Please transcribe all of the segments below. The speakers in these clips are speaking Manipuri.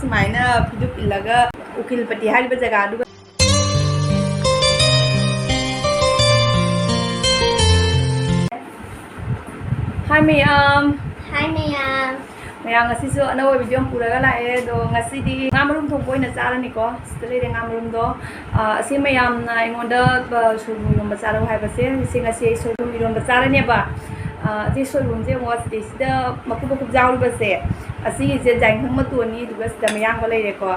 सुमाइना फिदुप इल्लगा उकिलपति हारिबा जगह दुगा Hi Mayam. Hi Mayam. Mayam ngasi so ana wo video puraga lae do ngasi di ngamarum thongpoi na charani ko stale de ngamarum do asi Mayam na ingonda soyum rom bachara hai base si ngasi soyum rom bachara ne ba ti soyum je mo sti sida makup kup jaw base asi je jang thang ma tu ni duga sida Mayam ko lai re ko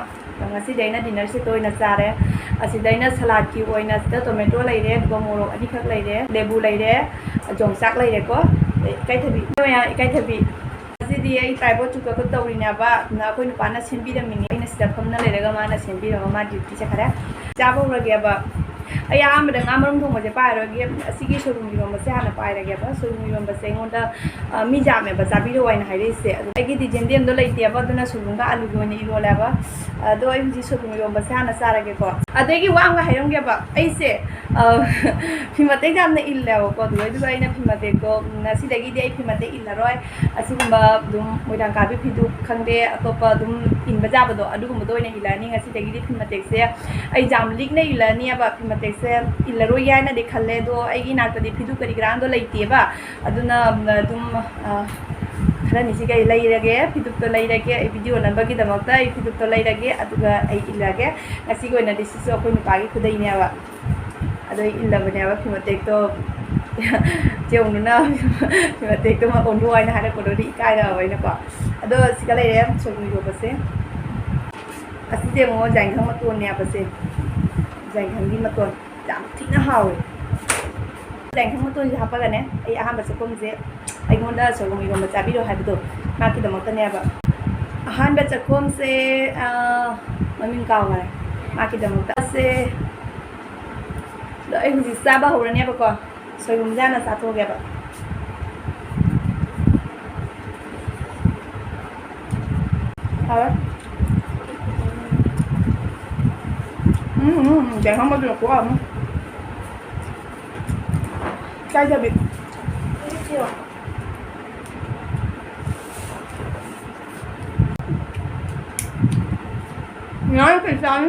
ngasi dai na dinner se toy na chare asi dai na salad ki oina sida tomato lai re duga moro ani khak lai re lebu lai re jong sak lai re ko kai thabi Mayam kai thabi di ai tribal chuka ko tawrina ba na koi nu pana senbi da mini ina sida phamna le daga ma na senbi da ma duty cha khara chabo ra ge ba aya am da ngamarum thong ma je pa ra ge asigi sorum ni ma sa na pa ra ge ba sorum ni ma se ngon da mi ja me ba zabi ro wai na hai re se ai gi di jendem do lai te ba do na sorum ga alu go ni ro la ba do ai ji sorum ni ma sa na sa ra ge ko adai gi wa nga hai rong ge ba ai se phimate jam na illa ko do ai do ai na phimate ko na si da gi di ai phimate illa roi asi ba dum moidang ka bi phidu khangde atopa dum in baja ba do adu gum do ina hilani ngasi da gi di phimate se ai jam lik na ilani ba phimate se illa roi ya na de khalle do ai gi na ta di phidu kari gran do lai te ba aduna dum khara ni si ga lai rage phidu to lai rage ai video number gi damak ta ai phidu to lai rage aduga ai illage ngasi go na disi so ko ni pa gi khudai ne ba ado illa bane ba phimate to chiều nó mà tiệc tôi mà ổn đuôi nó hay là còn đôi đi cay rồi vậy nó có đó xí cái này em chụp nhiều bớt xí xí chiều mà dành không mà tuần nè bớt xí dành hàng đi mà tuần giảm thích nó hào dành không mà tuần thì học cái này ai ham bớt sẽ không dễ ai ngon đó chụp nhiều mà trả video hay bớt mà khi đó mà tuần nè bớt han bớt sẽ không sẽ mà mình cao này mà khi đó mà ta sẽ đợi gì xa ba hồ này nè bớt con soyum jana satu ho gaya ba jangan kamu dulu kuat cay cho bị nói cái sao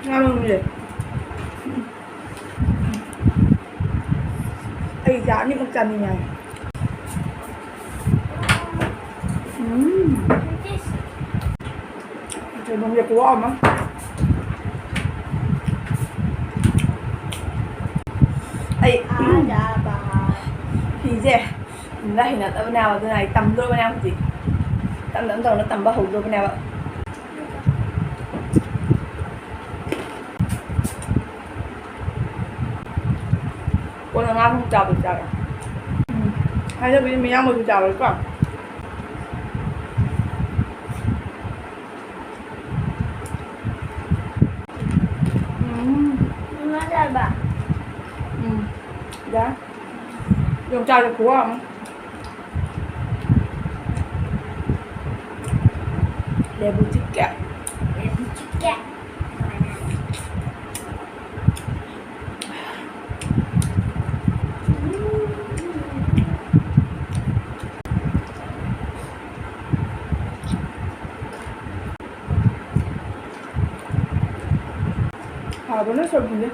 ngon không vậy? Ai giá những con chăn như này. Trời bông việc của ông á. Ai Ada ba. thì gì? Đây là tao nào cái này tầm đôi bên nào gì? Tầm tầm tầm nó tầm bao hủ đôi bên nào ạ? Con là ngon không chào được chào. Hay là mình ăn một chào được không? Ada ba. Dạ. Dùng chào được của không? Để bút chích kẹt. Chicken. Bunu sorduğunda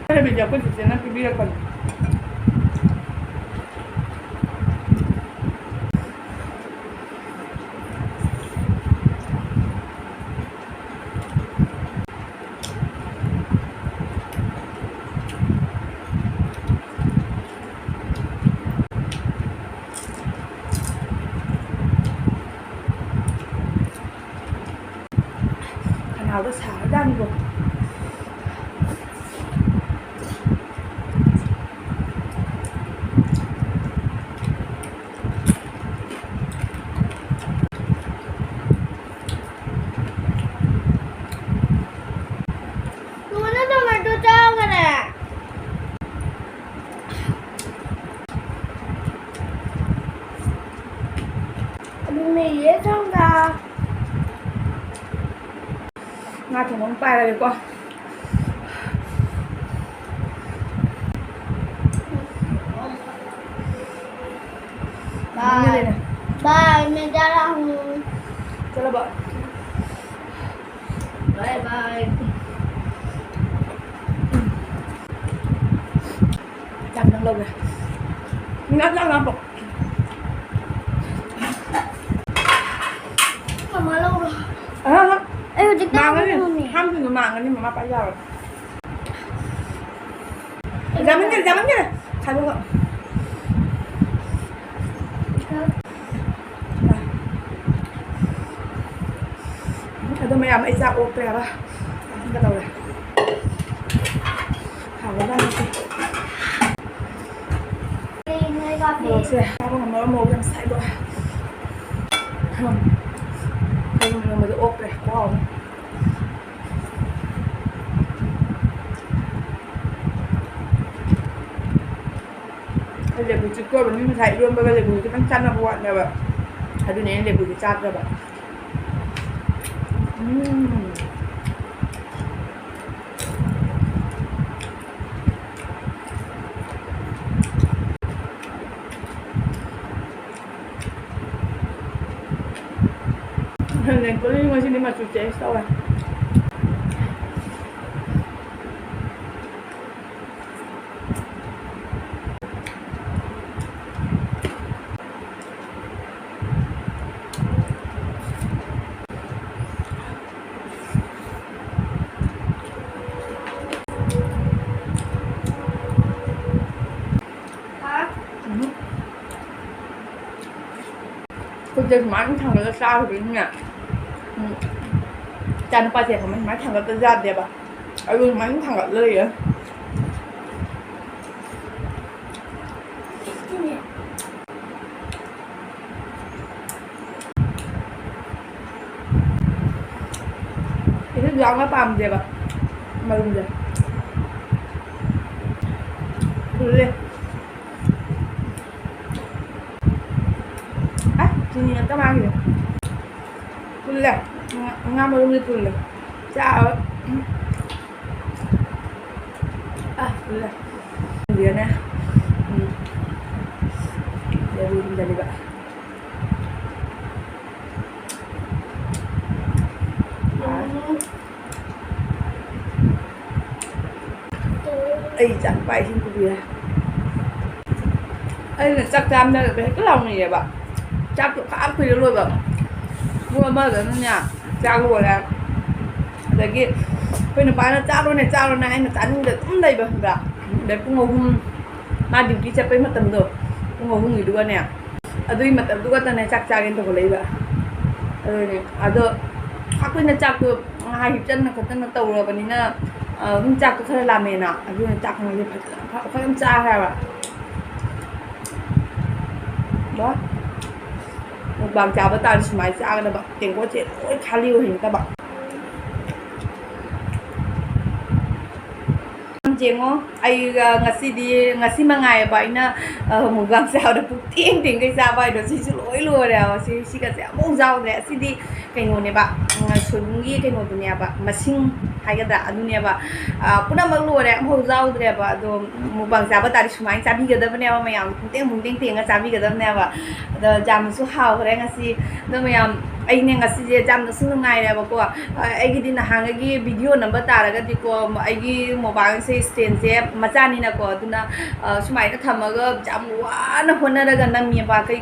bây giờ có gì nó cứ biết còn nào nó xả ra đi rồi. Mì với không ra. งาถุงน้ำปลาอะไรดีกว่า Bye. เลยนะ Bye, mình ra là จะระเบิด Bye bye. จำทั้งโลกเลยงัดแล้วงัดบอก Mama lâu rồi. ครับ Ê, chị มา đang กันนี่ không nè. ห้ามถึงมากันนี่มาไปยาวจำมันกันใครบอกใครต้องไม่ยอมไอ้จ่าโอ๊กเลยป่ะที่กระโดดเลยถามว่าได้ไหม Đi ngay gặp โม đi. เสียถ้าพวกมันโมยังใส่ด้วยมันจะโอ๊กเลยว้าวlebu juga benih saya belum bawa lebu itu kan sana buat dah pak. Aduh ni lebu dicat dah pak. Dan kalau ni masih ni masuk cek tahu lah. Tôi chơi máy thằng nó sao rồi nha. Cha nó ba trẻ của máy thằng nó ra đẹp à? Ở luôn máy thằng nó lơi à? Cái thứ gió nó bầm đẹp à? Mà luôn đẹp. Lên. Sini kita makan. Pulih. Ngam belum pulih. Ciao. Pulih. Dia ni. Dia belum jadi pak. Chẳng phải xin cô bia. Là chắc chắn là cái lòng này vậy bạn. Chắc tụi khác khuya luôn rồi mua mơ rồi nó nhà trao luôn nè để kia bây giờ bán nó trao luôn này nó chán được tấm đầy bờ cả để cũng ngồi hung mà điều kia chấp với mặt tầm rồi cũng ngồi hung người đua nè ở đây mặt tầm đua tầm này chắc cái tụi lấy vậy này ở đây khác với nó chắc được hai hiệp chân là còn chân nó tàu rồi và nên là không chắc có thể làm mền à ở đây chắc là phải không cha hay à đó một bàn cháo với tao máy ra là bạn tiền có chuyện ôi khá liêu hình các bạn chuyện ó ai ngasi mà ngày vậy na một gang sao được phục tiền tiền cái sao vậy đó xin lỗi luôn rồi xin cái sao bông rau này xin đi cái ngồi này bạn xuống ghi cái ngồi tụi nhà bạn mà xin hay cái đã tụi nhà bạn cũng đang mang luôn này bông rau này bạn rồi một bàn cháo với tao máy cháo đi cái đó bên nhau mày làm tiền cái cháo đi cái đó này bạn rồi chăm số hào cái ngasi đó mày làm anh này ngasi chăm nó xuống ngày này bạn cô anh cái đi là hàng cái video number ta là cái gì cô anh cái mobile से stand से मचानी ना को अदुना सुमाई ना थमगा जाम वाना होनरगा नमी बा कई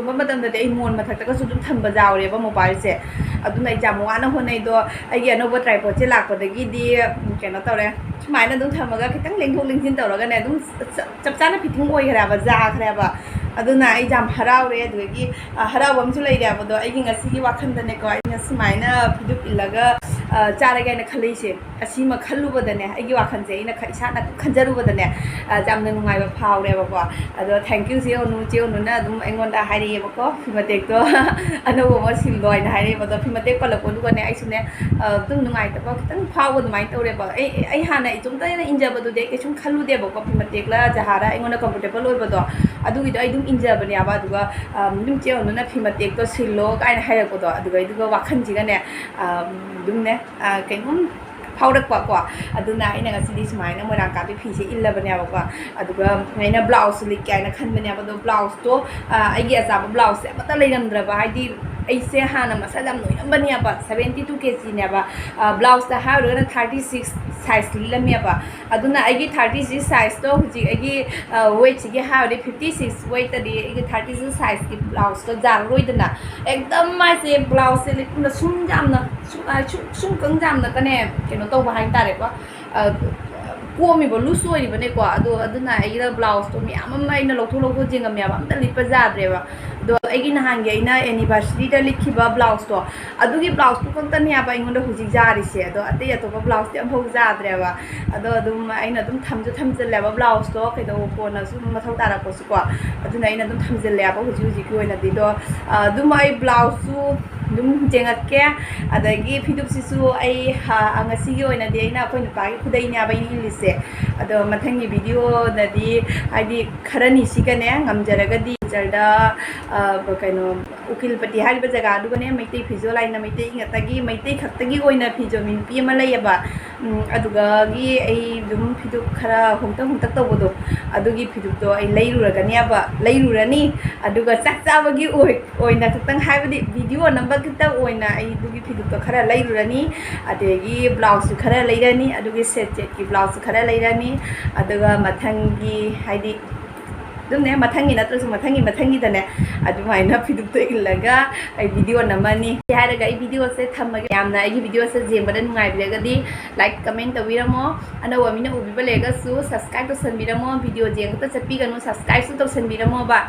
मतलब दे मोन मथक का सुदुम थंब जावरे बा मोबाइल से अदुना जाम वाना होनै दो आई अनोबो ट्राइपॉड से लाकपदगी दी केनो तौरे सुमाई ना दुम थमगा खितंग लेंथोक लेंजिन तौरगा ने दुम चपचाना फिथिंग ओइ खराबा जा खराबा अदुना आई जाम हरावरे अदुगी हरावम सु लैरे बदो आई ngasi वाखन दने को आई सुमाई ना फिदु इलगा ꯆꯥꯔꯒꯦꯅ ꯈꯜꯂꯤꯁꯦ ꯑꯁꯤꯃ ꯈꯜꯂꯨꯕꯗꯅꯦ ꯑꯩꯒꯤ ꯋꯥꯈꯜꯁꯦ ꯑꯩꯅ ꯏꯁꯥꯅ ꯈꯟꯖꯔꯨꯕꯗꯅꯦ ꯌꯥꯝꯅ ꯅꯨꯡꯉꯥꯏꯕ ꯐꯥꯎꯔꯦꯕꯀꯣ ꯑꯗꯣ ꯊꯦꯡꯛ ꯌꯨ ꯆꯦ ꯑꯣꯅꯨꯅ ꯑꯗꯨꯝ ꯑꯩꯉꯣꯟꯗ ꯍꯥꯏꯔꯛꯑꯦꯕꯀꯣ ꯐꯤ ꯃꯇꯦꯛꯇꯣ ꯑꯅꯧꯕ ꯑꯃ ꯁꯤꯜꯂꯣ ꯍꯥꯏꯅ ꯍꯥꯏꯔꯛꯑꯦꯕ ꯑꯗꯣ ꯐꯤ ꯃꯇꯦꯛ ꯄꯜꯂꯛꯄꯗꯨꯒꯅꯦ ꯑꯩꯁꯨꯅꯦ ꯑꯗꯨꯝ ꯅꯨꯡꯉꯥꯏꯇꯕ ꯈꯤꯇꯪ ꯐꯥꯎꯕ ꯑꯗꯨꯃꯥꯏꯅ ꯇꯧꯔꯦꯕ ꯑꯩ ꯍꯥꯟꯅ ꯏꯇꯣꯝꯇꯅ ꯏꯟꯖꯕꯗꯨꯗꯤ ꯑꯩ ꯀꯩꯁꯨꯝ ꯈꯜꯂꯨꯗꯦꯕꯀꯣ ꯐꯤ ꯃꯇꯦꯛꯂ ꯖꯍꯥꯔ ꯑꯩꯉꯣꯟꯗ ꯀꯝꯐꯣꯔꯇꯦꯕꯜ ꯑꯣꯏꯕꯗꯣ ꯑꯗꯨꯒꯤꯗꯣ ꯑꯩ ꯑꯗꯨꯝ ꯏꯟꯖꯕꯅꯦꯕ ꯑꯗꯨꯒ ꯑꯗꯨꯝ ꯆꯦ ꯑꯣꯅꯨꯅ ꯐꯤ ꯃꯇꯦꯛꯇꯣ ꯁꯤꯜꯂꯣ ꯀꯥꯏꯅ ꯍꯥꯏꯔꯛꯄꯗꯣ ꯑꯗꯨꯒ ꯋꯥꯈꯜꯁꯤꯒꯅꯦ ꯑꯗꯨꯝꯅꯦ ꯀꯩꯅꯣꯝ ꯐꯥꯎꯔꯛꯄꯀꯣ ꯑꯗꯨꯅ ꯑꯩꯅ ꯉꯁꯤꯗꯤ ꯁꯨꯃꯥꯏꯅ ꯃꯣꯏꯔꯥꯡ ꯀꯥꯕꯤ ꯐꯤꯁꯦ ꯏꯜꯂꯕꯅꯦꯕꯀꯣ ꯑꯗꯨꯒ ꯑꯩꯅ ꯕ꯭ꯂꯥꯎꯁ ꯂꯤꯠꯀꯦ ꯍꯥꯏꯅ ꯈꯟꯕꯅꯦꯕ ꯑꯗꯣ ꯕ꯭ꯂꯥꯎꯁꯇꯣ ꯑꯩꯒꯤ ꯑꯆꯥꯕ ꯕ꯭ꯂꯥꯎꯁꯁꯦ ꯑꯃꯠꯇ ꯂꯩꯔꯝꯗ꯭ꯔꯕ ꯍꯥꯏꯗꯤ ꯑꯩꯁꯦ ꯍꯥꯟꯅ ꯃꯁꯜ ꯌꯥꯝ ꯅꯣꯏꯔꯝꯕꯅꯦꯕ 72 kgꯅꯦꯕ ꯕ꯭ꯂꯥꯎꯁꯇ ꯍꯥꯏꯔꯨꯔꯒꯅ 36 ꯁꯥꯏꯖ ꯂꯤꯠꯂꯝꯃꯦꯕ ꯑꯗꯨꯅ ꯑꯩꯒꯤ 36 ꯁꯥꯏꯖꯇꯣ ꯍꯧꯖꯤꯛ ꯑꯩꯒꯤ ꯋꯦꯠꯁꯤꯒꯤ ꯍꯥꯏꯔꯗꯤ 56 ꯋꯦꯠꯇꯗꯤ ꯑꯩꯒꯤ 36 ꯁꯥꯏꯖꯀꯤ ꯕ꯭ꯂꯥꯎꯁꯇꯣ ꯖꯥꯔꯔꯣꯏꯗꯅ ꯑꯦꯛꯗꯝ ꯃꯥꯏꯁꯦ ꯕ꯭ꯂꯥꯎꯁꯁꯦ ꯂꯤꯠꯄꯗ ꯁꯨꯝ ꯀꯪ ꯌꯥꯝꯅꯀꯅꯦ ꯀꯩꯅꯣ ꯇꯧꯕ ꯍꯥꯏꯇꯥꯔꯦꯀꯣ ꯀꯣꯝꯃꯤꯕ ꯂꯨꯁ ꯑꯣꯏꯔꯤꯕꯅꯦꯀꯣ ꯑꯗꯨꯅ ꯑꯩꯒꯤꯗ ꯕ꯭ꯂꯥꯎꯁꯇꯣ ꯃꯌꯥꯝ ꯑꯃ ꯑꯩꯅ ꯂꯧꯊꯣꯛ ꯌꯦꯡꯉꯝꯃꯦꯕ ꯑꯝꯇ ꯂꯤꯠꯄ ꯌꯥꯗ꯭ꯔꯦꯕ ꯑꯗꯣ ꯑꯩꯒꯤ ꯅꯍꯥꯟꯒꯤ ꯑꯩꯅ ꯑꯦꯅꯤꯚꯔꯁꯔꯤꯗ ꯂꯤꯠꯈꯤꯕ ꯕ꯭ꯂꯥꯎꯁꯇꯣ ꯑꯗꯨꯒꯤ ꯕ꯭ꯂꯥꯎꯁꯇꯨ ꯈꯛꯇꯅꯦꯕ ꯑꯩꯉꯣꯟꯗ ꯍꯧꯖꯤꯛ ꯌꯥꯔꯤꯁꯦ ꯑꯗꯣ ꯑꯇꯩ ꯑꯇꯣꯞꯄ ꯕ꯭ꯂꯥꯎꯁꯇꯤ ꯑꯃꯐꯥꯎ ꯌꯥꯗ꯭ꯔꯦꯕ ꯑꯗꯣ ꯑꯗꯨꯝ ꯑꯩꯅ ꯑꯗꯨꯝ ꯊꯝꯖꯤꯜꯂꯦꯕ ꯕ꯭ꯂꯥꯎꯁꯇꯣ ꯀꯩꯗꯧꯕ ꯀꯣꯟꯅ ꯁꯨꯝ ꯃꯊꯧ ꯇꯥꯔꯛꯄꯁꯨꯀꯣ ꯑꯗꯨꯅ ꯑꯩꯅ ꯑꯗꯨꯝ ꯊꯝꯖꯤꯜꯂꯦꯕ ꯍꯧꯖꯤꯛꯀꯤ ꯑꯣꯏꯅꯗꯤ ꯑꯗꯣ ꯑꯗꯨꯝ ꯑꯩ ꯕ꯭ꯂꯥꯎꯁꯁꯨ ꯑꯗꯨꯝ ꯌꯦꯡꯉꯛꯀꯦ ꯑꯗꯒꯤ ꯐꯤꯗꯨꯞꯁꯤꯁꯨ ꯑꯩ ꯉꯁꯤꯒꯤ ꯑꯣꯏꯅꯗꯤ ꯑꯩꯅ ꯑꯩꯈꯣꯏ ꯅꯨꯄꯥꯒꯤ ꯈꯨꯗꯩꯅꯦꯕ ꯑꯩꯅ ꯏꯜꯂꯤꯁꯦ ꯑꯗꯣ ꯃꯊꯪꯒꯤ ꯚꯤꯗꯤꯑꯣꯗꯗꯤ ꯍꯥꯏꯗꯤ ꯈꯔꯅꯤꯁꯤꯒꯅꯦ ꯉꯝꯖꯔꯒꯗꯤ ꯖꯔꯗ ꯀꯩꯅꯣ ꯎꯀꯤꯜꯄꯇꯤ ꯍꯥꯏꯔꯤꯕ ꯖꯒꯥꯗꯨꯒꯅꯦ ꯃꯩꯇꯩ ꯐꯤꯖꯣꯜ ꯍꯥꯏꯅ ꯃꯩꯇꯩ ꯈꯛꯇꯒꯤ ꯑꯣꯏna ꯐꯤꯖꯣꯜ ꯅꯨꯄꯤ ꯑꯃ ꯂꯩꯌꯦꯕ ꯑꯗꯨꯒꯤ ꯑꯩ ꯑꯗꯨꯝ ꯐꯤꯗꯨꯞ ꯈꯔ ꯍꯣꯡꯇꯛ ꯇꯧꯕꯗꯣ ꯑꯗꯨꯒꯤ ꯐꯤꯗꯨꯞꯇꯣ ꯑꯩ ꯂꯩꯔꯨꯔꯅꯤ ꯑꯗꯨꯒ ꯆꯥꯛ ꯆꯥꯕꯒꯤ ꯑꯣꯏꯅ ꯈꯛꯇꯪ ꯍꯥꯏꯕꯗꯤ ꯚꯤꯗꯤꯑꯣ ꯅꯝꯕ ꯈꯤꯇꯪ ꯑꯣꯏꯅ ꯑꯩ ꯑꯗꯨꯒꯤ ꯐꯤꯗꯨꯞꯇꯣ ꯈꯔ ꯂꯩꯔꯨꯔꯅꯤ ꯑꯗꯒꯤ ꯕ꯭ꯂꯥꯎꯁꯁꯨ ꯈꯔ ꯂꯩꯔꯅꯤ ꯑꯗꯨꯒꯤ ꯁꯦꯠꯀꯤ ꯕ꯭ꯂꯥꯎꯁꯁꯨ ꯈꯔ ꯂꯩꯔꯅꯤ ꯑꯗꯨꯒ ꯃꯊꯪꯒꯤ ꯍꯥꯏꯗꯤ ꯑꯗꯨꯝꯅꯦ ꯃꯊꯪꯒꯤ ꯅꯠꯇ꯭ꯔꯁꯨ ꯃꯊꯪꯒꯤꯗꯅꯦ ꯑꯗꯨꯃꯥꯏꯅ ꯐꯤꯗꯨꯞꯇꯣ ꯏꯜꯂꯒ ꯑꯩ ꯚꯤꯗꯤꯑꯣ ꯅꯝꯃꯅꯤ ꯍꯥꯏꯔꯒ ꯑꯩ ꯚꯤꯗꯤꯑꯣꯁꯦ ꯊꯝꯃꯒꯦ ꯌꯥꯝꯅ ꯑꯩꯒꯤ ꯚꯤꯗꯤꯑꯣꯁꯦ ꯌꯦꯡꯕꯗ ꯅꯨꯡꯉꯥꯏꯕꯤꯔꯒꯗꯤ ꯂꯥꯏꯛ ꯀꯃꯦꯟ ꯇꯧꯕꯤꯔꯝꯃꯣ ꯑꯅꯧꯕ ꯃꯤꯅ ꯎꯕꯤꯕ ꯂꯩꯔꯒꯁꯨ ꯁꯕꯁꯀ꯭ꯔꯥꯏꯕ ꯇꯧꯁꯟꯕꯤꯔꯝꯃꯣ ꯚꯤꯗꯤꯑꯣ ꯌꯦꯡꯕꯇ ꯆꯠꯄꯤꯒꯅꯨ ꯁꯕꯁꯀ꯭ꯔꯥꯏꯕꯁꯨ ꯇꯧꯁꯟꯕꯤꯔꯝꯃꯣꯕ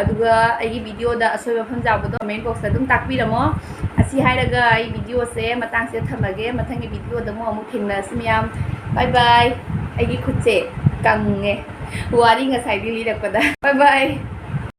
ꯑꯗꯨꯒ ꯑꯩꯒꯤ ꯚꯤꯗꯤꯑꯣꯗ ꯑꯁꯣꯏꯕ ꯃꯐꯝ ꯌꯥꯎꯕꯗꯣ ꯀꯃꯦꯟ ꯕꯣꯛꯁꯇ ꯑꯗꯨꯝ ꯇꯥꯛꯄꯤꯔꯝꯃꯣ ꯑꯁꯤ ꯍꯥꯏꯔꯒ ꯑꯩ ꯚꯤꯗꯤꯑꯣꯁꯦ ꯃꯇꯥꯡꯁꯦ ꯊꯝꯃꯒꯦ ꯃꯊꯪꯒꯤ ꯚꯤꯗꯤꯑꯣꯗ ꯑꯃꯨꯛ ꯊꯦꯡꯅꯔꯁꯤ ꯃꯌꯥꯝ ꯕꯥꯏ ꯕꯥꯏ ꯑꯩꯒꯤ ꯈꯨꯠꯁꯦ ꯀꯪꯉꯦ ꯋꯥꯔꯤ ꯉꯁꯥꯏꯗꯤ ꯂꯤꯔꯛꯄꯗ ꯕꯥꯏ ꯕꯥꯏ